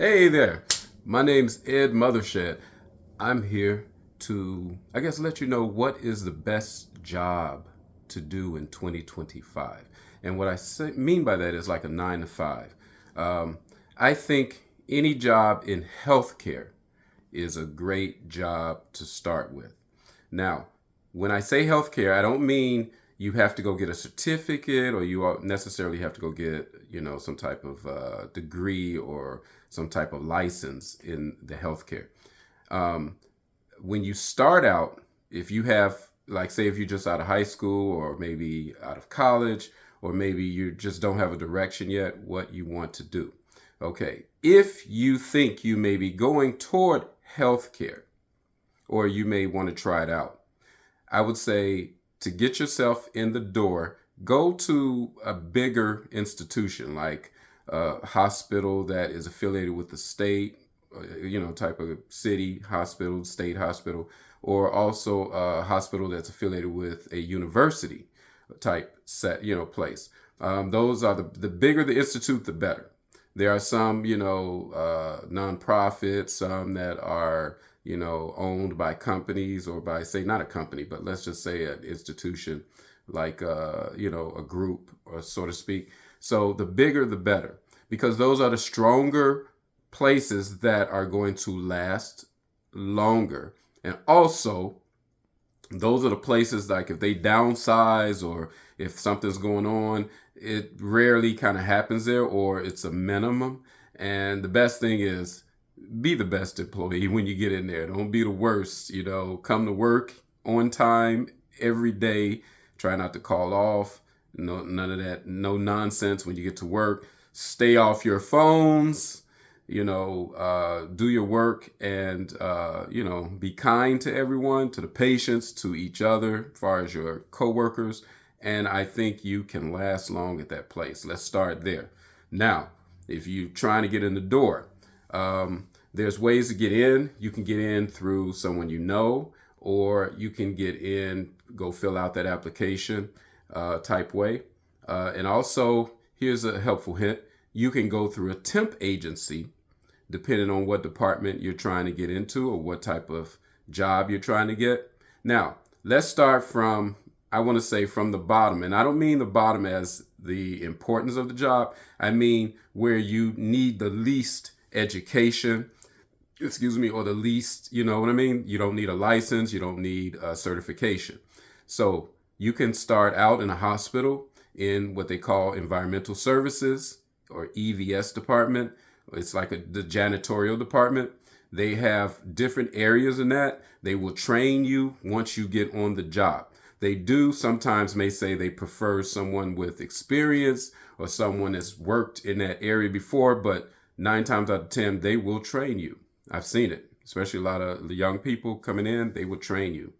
Hey there, my name's Ed Mothershed. I'm here to, let you know what is the best job to do in 2025. And what mean by that is like a 9 to 5. Um, I think any job in healthcare is a great job to start with. Now, when I say healthcare, I don't mean you have to go get a certificate or you necessarily have to go get, some type of degree or some type of license in the healthcare. Um, when you start out, if you have, like, say, if you're just out of high school or maybe out of college, or maybe you just don't have a direction yet, what you want to do. Okay, if you think you may be going toward healthcare, or you may want to try it out, I would say to get yourself in the door, go to a bigger institution like a hospital that is affiliated with the state, type of city hospital, state hospital, or also a hospital that's affiliated with a university type place. Those are the bigger the institute, the better. There are some, nonprofits, some that are, owned by companies or by, say, not a company, but let's just say an institution like, a group, or so to speak. So the bigger, the better, because those are the stronger places that are going to last longer. And also, those are the places like if they downsize or if something's going on, it rarely kind of happens there, or it's a minimum. And the best thing is be the best employee when you get in there. Don't be the worst. Come to work on time every day. Try not to call off. No, none of that. No nonsense when you get to work. Stay off your phones. Do your work, and be kind to everyone, to the patients, to each other, as far as your coworkers. And I think you can last long at that place. Let's start there. Now, if you're trying to get in the door, there's ways to get in. You can get in through someone you know, or you can get in, go fill out that application type way. And also, here's a helpful hint. You can go through a temp agency, depending on what department you're trying to get into or what type of job you're trying to get. Now, let's start from, I want to say, from the bottom. And I don't mean the bottom as the importance of the job. I mean where you need the least education, or the least, you know what I mean? You don't need a license. You don't need a certification. So you can start out in a hospital in what they call environmental services, or EVS department. It's like the janitorial department. They have different areas in that. They will train you once you get on the job. They do sometimes may say they prefer someone with experience or someone that's worked in that area before, but 9 times out of 10, they will train you. I've seen it, especially a lot of the young people coming in, they will train you.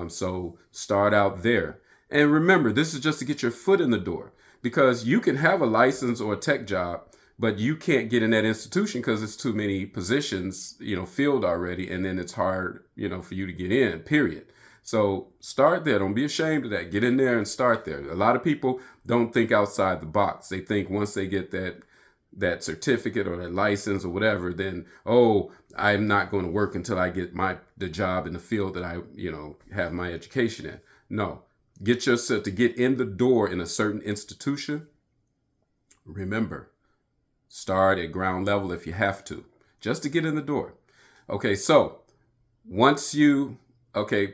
So start out there. And remember, this is just to get your foot in the door, because you can have a license or a tech job, but you can't get in that institution because it's too many positions, filled already. And then it's hard, for you to get in, period. So start there. Don't be ashamed of that. Get in there and start there. A lot of people don't think outside the box. They think once they get that certificate or that license or whatever, then, oh, I'm not going to work until I get the job in the field that I, have my education in. No, get yourself to get in the door in a certain institution. Remember, start at ground level if you have to, just to get in the door. Okay, so once you,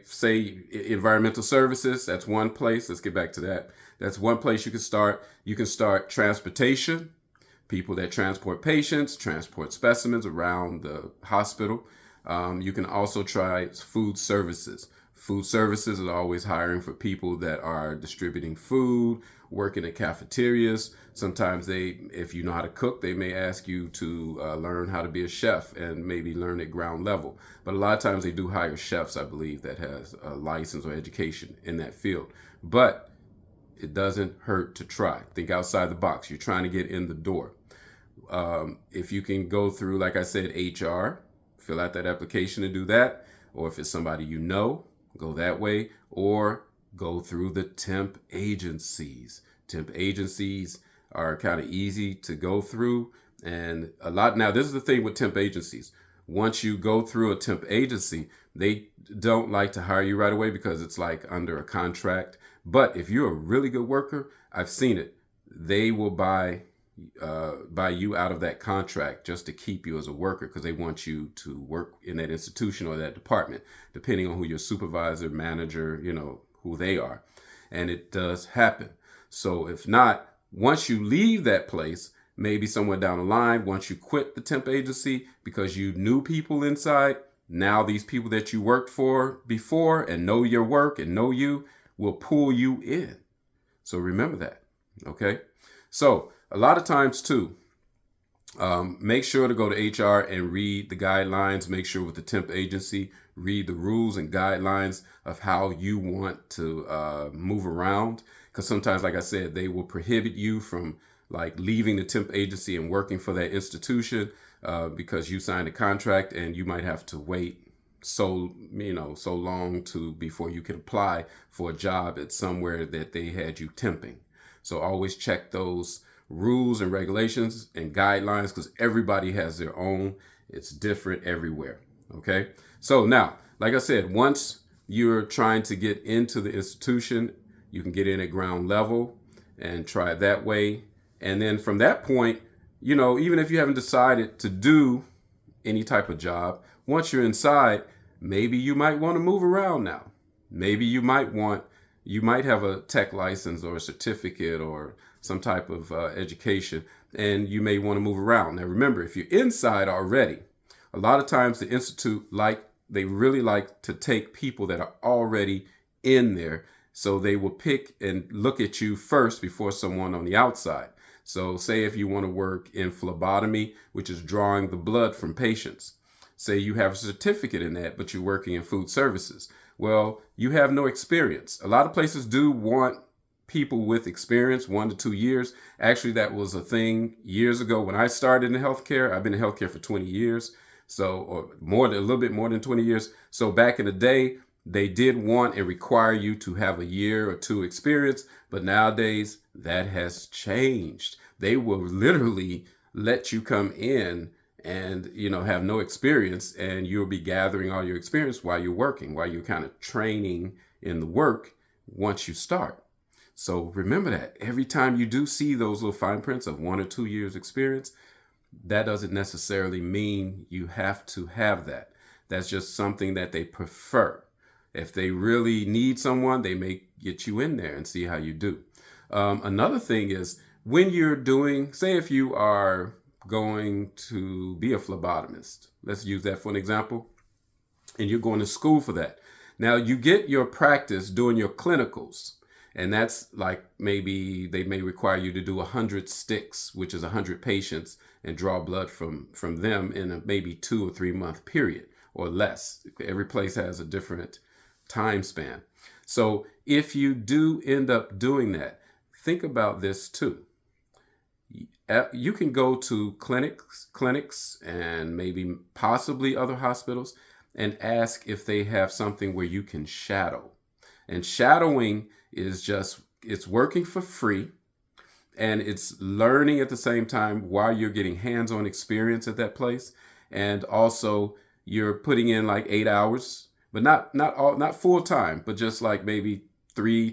say environmental services, that's one place. Let's get back to that. That's one place you can start. You can start transportation, people that transport patients, transport specimens around the hospital. You can also try food services. Food services is always hiring for people that are distributing food, working in cafeterias. Sometimes if you know how to cook, they may ask you to learn how to be a chef and maybe learn at ground level. But a lot of times they do hire chefs, I believe, that has a license or education in that field. But it doesn't hurt to try. Think outside the box. You're trying to get in the door. If you can go through, like I said, HR, fill out that application and do that. Or if it's somebody you know, go that way, or go through the temp agencies. Temp agencies are kind of easy to go through. And a lot now, this is the thing with temp agencies. Once you go through a temp agency, they don't like to hire you right away because it's like under a contract. But if you're a really good worker, I've seen it. They will buy you out of that contract just to keep you as a worker because they want you to work in that institution or that department, depending on who your supervisor, manager, who they are. And it does happen. So if not, once you leave that place, maybe somewhere down the line, once you quit the temp agency because you knew people inside, now these people that you worked for before and know your work and know you will pull you in. So remember that. Okay. So a lot of times too, make sure to go to HR and read the guidelines. Make sure with the temp agency, read the rules and guidelines of how you want to move around. Because sometimes, like I said, they will prohibit you from like leaving the temp agency and working for that institution because you signed a contract, and you might have to wait so long before you can apply for a job at somewhere that they had you temping. So always check those rules and regulations and guidelines because everybody has their own. It's different everywhere. Okay. So now, like I said, once you're trying to get into the institution, you can get in at ground level and try it that way. And then from that point, even if you haven't decided to do any type of job, once you're inside, maybe you might want to move around now. Maybe you might have a tech license or a certificate or some type of education, and you may want to move around. Now, remember, if you're inside already, a lot of times the Institute, they really like to take people that are already in there. So they will pick and look at you first before someone on the outside. So say if you want to work in phlebotomy, which is drawing the blood from patients. Say you have a certificate in that, but you're working in food services. Well, you have no experience. A lot of places do want people with experience, 1 to 2 years. Actually, that was a thing years ago when I started in healthcare. I've been in healthcare for 20 years. So, or a little bit more than 20 years. So back in the day, they did want and require you to have a year or two experience, but nowadays that has changed. They will literally let you come in and have no experience, and you'll be gathering all your experience while you're working, while you're kind of training in the work once you start. So remember that every time you do see those little fine prints of 1 or 2 years experience, that doesn't necessarily mean you have to have that. That's just something that they prefer. If they really need someone, they may get you in there and see how you do. Another thing is when you're doing, say if you are going to be a phlebotomist, let's use that for an example, and you're going to school for that. Now you get your practice doing your clinicals, and that's like maybe they may require you to do 100 sticks, which is 100 patients, and draw blood from them in a maybe 2 or 3 month period or less. Every place has a different time span. So if you do end up doing that, think about this too. You can go to clinics and maybe possibly other hospitals and ask if they have something where you can shadow. And shadowing is it's working for free, and it's learning at the same time while you're getting hands-on experience at that place. And also you're putting in like 8 hours, but not full time, but just like maybe 3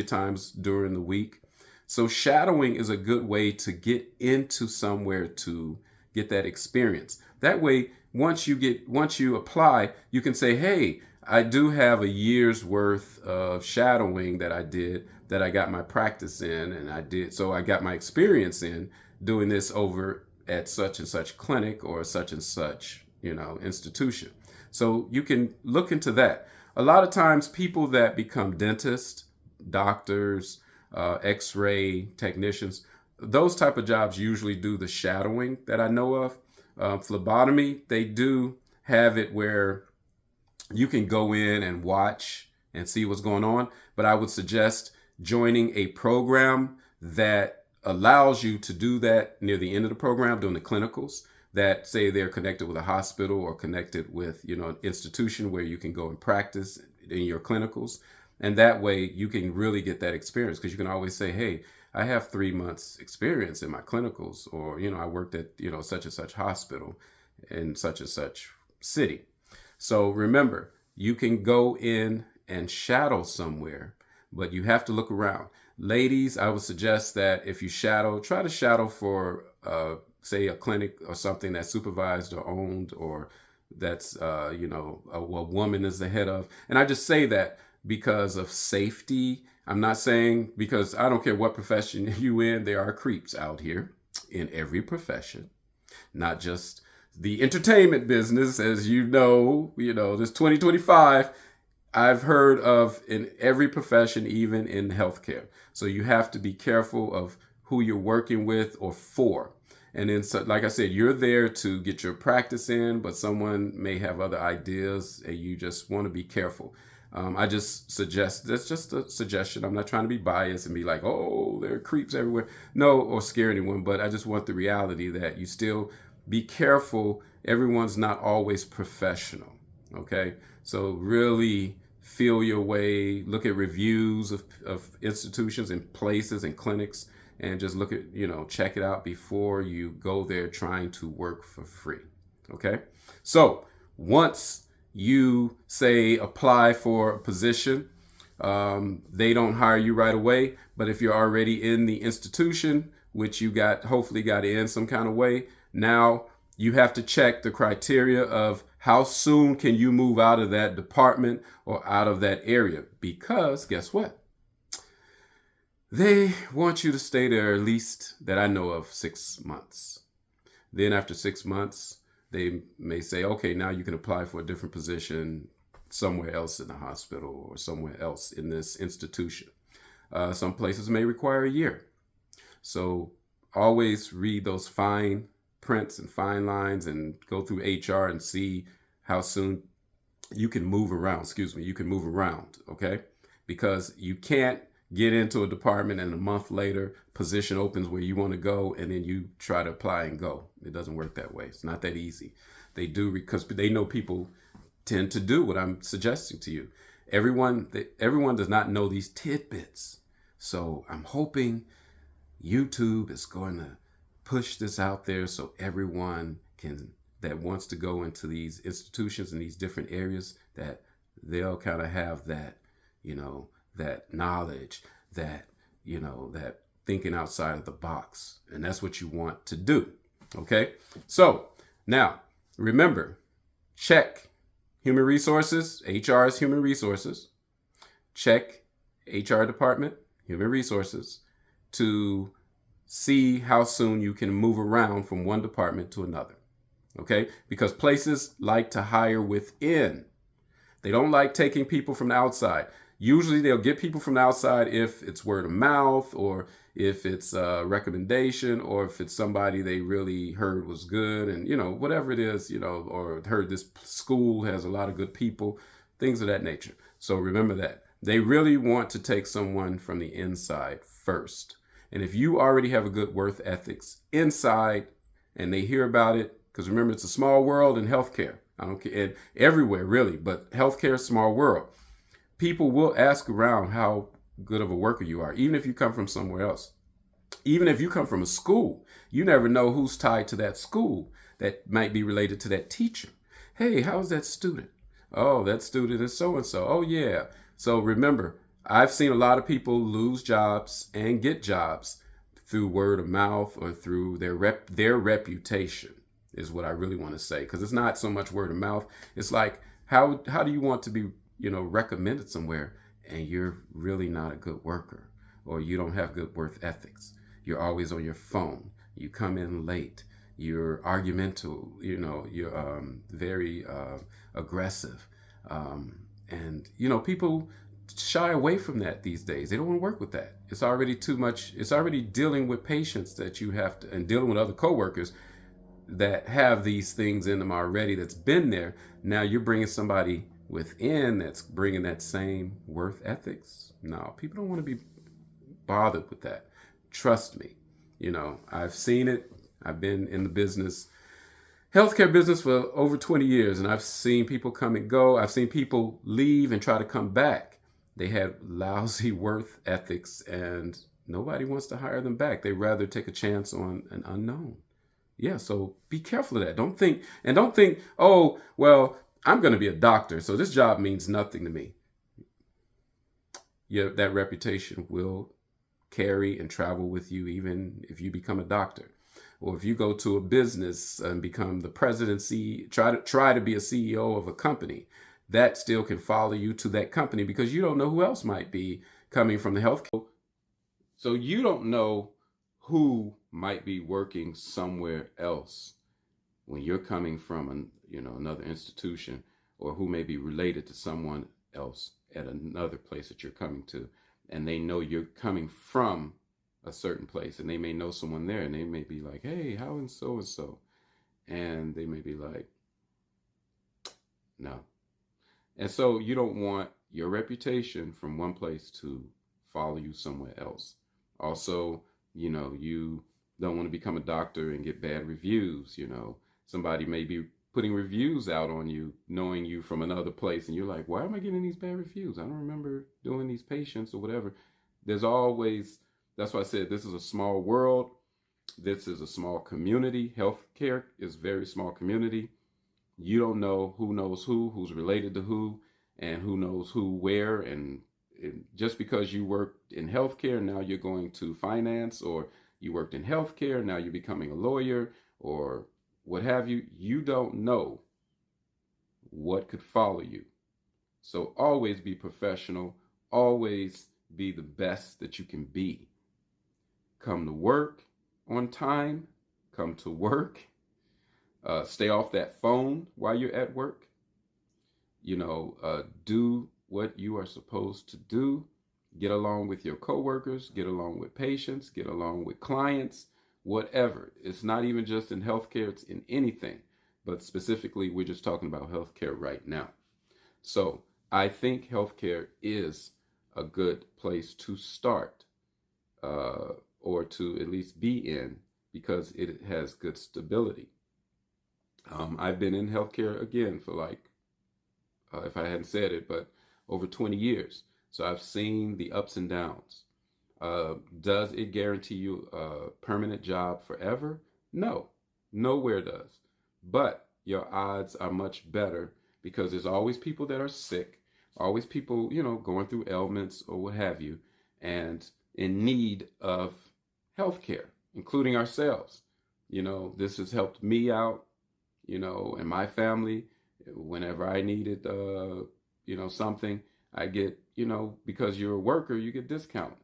times during the week. So shadowing is a good way to get into somewhere to get that experience. That way, once you apply, you can say, hey, I do have a year's worth of shadowing that I did, that I got my practice in, and I got my experience in doing this over at such and such clinic or such and such, institution. So you can look into that. A lot of times people that become dentists, doctors, x-ray technicians, those type of jobs usually do the shadowing that I know of. Phlebotomy, they do have it where you can go in and watch and see what's going on. But I would suggest joining a program that allows you to do that near the end of the program, doing the clinicals, that say they're connected with a hospital or connected with, an institution where you can go and practice in your clinicals. And that way you can really get that experience, because you can always say, hey, I have 3 months experience in my clinicals, or, I worked at, such and such hospital in such and such city. So remember, you can go in and shadow somewhere, but you have to look around. Ladies, I would suggest that if you shadow, try to shadow for, say, a clinic or something that's supervised or owned, or that's, a woman is the head of. And I just say that because of safety. I'm not saying, because I don't care what profession you in, there are creeps out here in every profession, not just the entertainment business. As this 2025, I've heard of in every profession, even in healthcare. So you have to be careful of who you're working with or for. And then, so, like I said, you're there to get your practice in, but someone may have other ideas and you just want to be careful. I just suggest, that's just a suggestion. I'm not trying to be biased and be like, oh, there are creeps everywhere. No, or scare anyone, but I just want the reality that you still be careful. Everyone's not always professional. Okay. So really feel your way, look at reviews of institutions and places and clinics, and just look at, check it out before you go there trying to work for free. Okay. So once you say apply for a position, they don't hire you right away. But if you're already in the institution, which you hopefully got in some kind of way, now you have to check the criteria of how soon can you move out of that department or out of that area. Because guess what? They want you to stay there at least, that I know of, 6 months. Then after 6 months, they may say, okay, now you can apply for a different position somewhere else in the hospital or somewhere else in this institution. Some places may require a year. So always read those fine prints and fine lines and go through HR and see how soon you can move around. You can move around, okay? Because you can't get into a department and a month later position opens where you want to go and then you try to apply and go. It doesn't work that way. It's not that easy. They do, because they know people tend to do what I'm suggesting to you. Everyone does not know these tidbits. So I'm hoping YouTube is going to push this out there so everyone that wants to go into these institutions in these different areas, that they'll kind of have that, that knowledge, that thinking outside of the box. And that's what you want to do. Okay. So now remember, check human resources. HR is human resources. Check HR department, human resources, to see how soon you can move around from one department to another. Okay. Because places like to hire within. They don't like taking people from the outside. Usually they'll get people from the outside if it's word of mouth, or if it's a recommendation, or if it's somebody they really heard was good, and whatever it is, or heard this school has a lot of good people, things of that nature. So remember that. They really want to take someone from the inside first. And if you already have a good work ethics inside and they hear about it, because remember, it's a small world in healthcare. I don't care, and everywhere really, but healthcare is a small world. People will ask around how good of a worker you are, even if you come from somewhere else. Even if you come from a school, you never know who's tied to that school that might be related to that teacher. Hey, how's that student? Oh, that student is so-and-so. Oh, yeah. So remember, I've seen a lot of people lose jobs and get jobs through word of mouth or through their reputation, is what I really want to say. Because it's not so much word of mouth. It's like, how do you want to be recommended somewhere and you're really not a good worker, or you don't have good work ethics? You're always on your phone. You come in late. You're argumentative. You're very aggressive. And people shy away from that these days. They don't want to work with that. It's already too much. It's already dealing with patients that you have to, and dealing with other coworkers that have these things in them already, that's been there. Now you're bringing somebody within that's bringing that same worth ethics. No, people don't want to be bothered with that. Trust me. I've seen it. I've been in the healthcare business for over 20 years, and I've seen people come and go. I've seen people leave and try to come back. They had lousy worth ethics, and Nobody wants to hire them back. They rather take a chance on an unknown. Yeah, so be careful of that. Don't think, oh, well, I'm going to be a doctor, so this job means nothing to me. Yeah, that reputation will carry and travel with you even if you become a doctor. Or if you go to a business and become the presidency, try to be a CEO of a company, that still can follow you to that company because you don't know who else might be coming from the healthcare. So you don't know who might be working somewhere else when you're coming from another institution, or who may be related to someone else at another place that you're coming to, and they know you're coming from a certain place, and they may know someone there, and they may be like, hey, how and so, and they may be like, no. And so you don't want your reputation from one place to follow you somewhere else. Also, you don't want to become a doctor and get bad reviews. Somebody may be putting reviews out on you, knowing you from another place, and you're like, why am I getting these bad reviews? I don't remember doing these patients or whatever. That's why I said this is a small world. This is a small community. Healthcare is a very small community. You don't know who knows who's related to who, and who knows who where. And just because you worked in healthcare, now you're going to finance, or you worked in healthcare, now you're becoming a lawyer, or what have you. You don't know what could follow you. So always be professional. Always be the best that you can be. Come to work on time. Come to work. Stay off that phone while you're at work. Do what you are supposed to do. Get along with your coworkers, get along with patients, get along with clients, whatever. It's not even just in healthcare, it's in anything. But specifically, we're just talking about healthcare right now. So I think healthcare is a good place to start, or to at least be in, because it has good stability. I've been in healthcare again for if I hadn't said it, but over 20 years. So I've seen the ups and downs. Does it guarantee you a permanent job forever? No, nowhere does. But your odds are much better, because there's always people that are sick, always people, going through ailments or what have you, and in need of healthcare, including ourselves. This has helped me out, and my family. Whenever I needed, something, I get, because you're a worker, you get discount,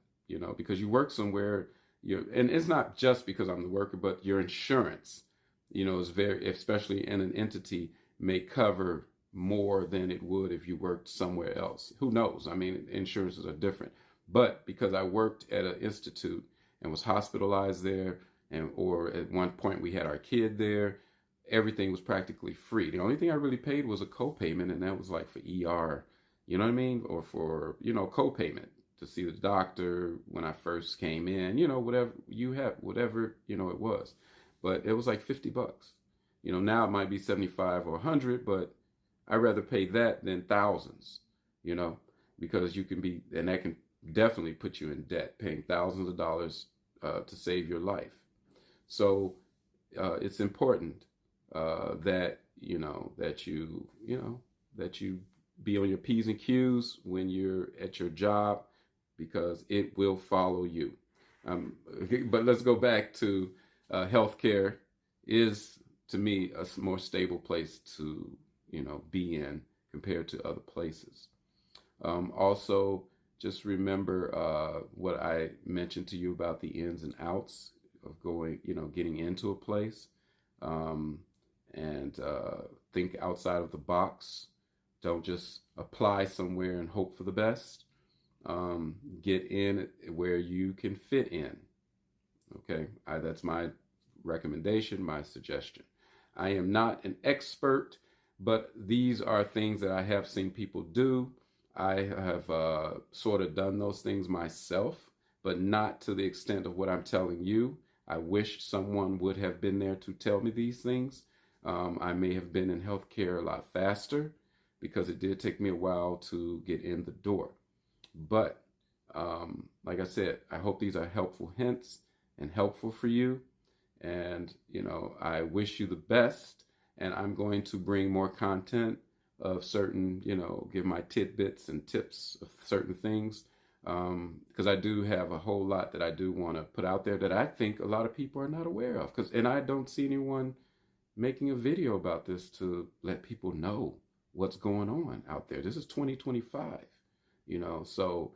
because you work somewhere. And it's not just because I'm the worker, but your insurance, is very, especially in an entity, may cover more than it would if you worked somewhere else. Who knows? I mean, insurances are different. But because I worked at an institute and was hospitalized there, or at one point we had our kid there, everything was practically free. The only thing I really paid was a co-payment, and that was like for ER, you know what I mean? Or for, co-payment to see the doctor when I first came in, whatever you have, whatever, it was. But it was like $50. Now it might be 75 or 100, but I'd rather pay that than thousands, because you can be, and that can definitely put you in debt, paying thousands of dollars to save your life. So it's important that you be on your P's and Q's when you're at your job, because it will follow you. But let's go back to healthcare is, to me, a more stable place to be in compared to other places. Also, just remember what I mentioned to you about the ins and outs of getting into a place. And think outside of the box. Don't just apply somewhere and hope for the best. Get in where you can fit in. Okay, that's my recommendation, my suggestion. I am not an expert, but these are things that I have seen people do. I have sort of done those things myself, but not to the extent of what I'm telling you. I wish someone would have been there to tell me these things. I may have been in healthcare a lot faster, because it did take me a while to get in the door. But Like I said, I hope these are helpful hints and helpful for you. And, I wish you the best. And I'm going to bring more content of certain, give my tidbits and tips of certain things. Because I do have a whole lot that I do want to put out there that I think a lot of people are not aware of. And I don't see anyone making a video about this to let people know what's going on out there. This is 2025, so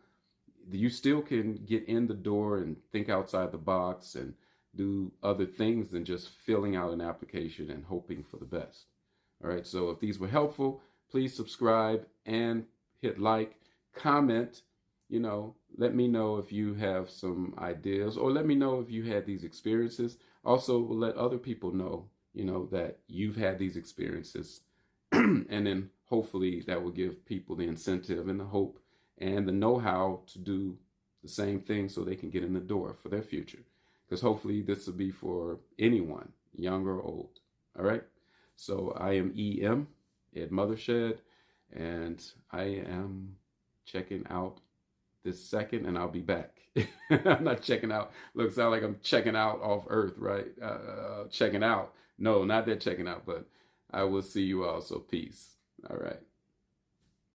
you still can get in the door and think outside the box and do other things than just filling out an application and hoping for the best. All right, so if these were helpful, please subscribe and hit like, comment, let me know if you have some ideas, or let me know if you had these experiences. Also, let other people know, that you've had these experiences. And then hopefully that will give people the incentive and the hope and the know-how to do the same thing so they can get in the door for their future. Because hopefully this will be for anyone, young or old. All right? So I am EM, Ed Mothershed, and I am checking out this second, and I'll be back. I'm not checking out. Look, sound like I'm checking out off Earth, right? Checking out. No, not that checking out, but I will see you all. So peace. All right.